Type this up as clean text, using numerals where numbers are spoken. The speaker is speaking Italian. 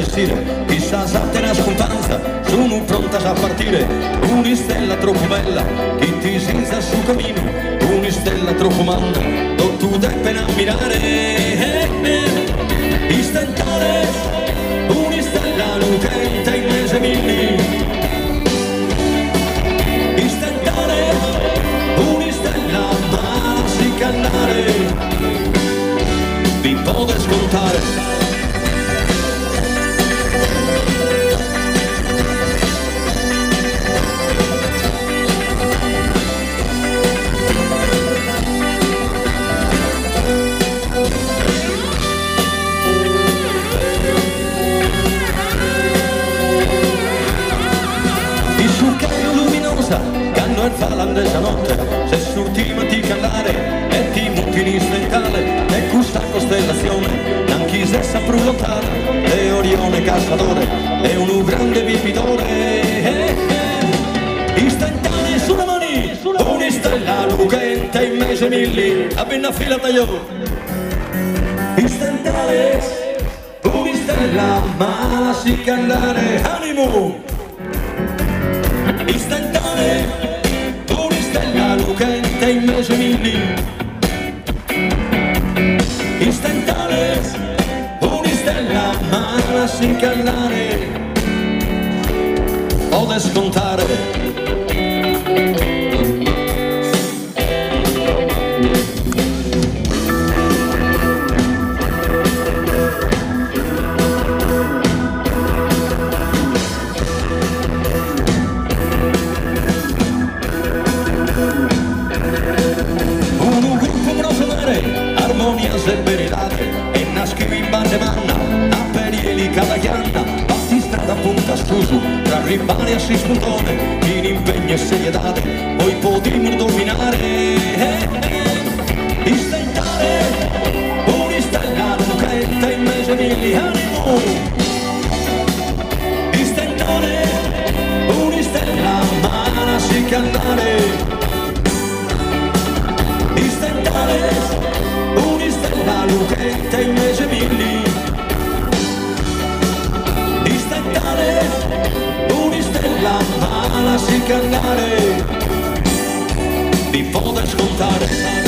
vestire, chissà sa te una scomparsa, sono pronta a partire. Una stella troppo bella, chi ti senza sul cammino, una stella troppo manda, tu devi appena ammirare. Istantare, una stella lucente in mese milli. Istantare, una stella ma si cannare, vi potete scontare. Canno e falandesa notte, se surtima ti cantare e ti muti in stentale, e questa costellazione, anche se saprà lontana, è Orione Cacciatore, è un grande vivitore. Istantanee sulle mani, una stella lucente in mese milli, appena fila tagliò. Istantanee, una stella ma si cantare, animo! Istantanee, una stella lucente in mese milli. Istantanee, una stella ma si incannare, o da scontare. E veritare, e naschivi in bande manna, a perieli cada chianna, batti strada punta scuso, tra rivali a si spuntone, in impegno e serietà, poi potremo dominare. Istantare, una stella lucente in mese milli, animo! Istantare, una stella ma si cantare. Istantare, una stella lucente in mese milli. Istantare, una stella ma si cantare, vi potete scontare.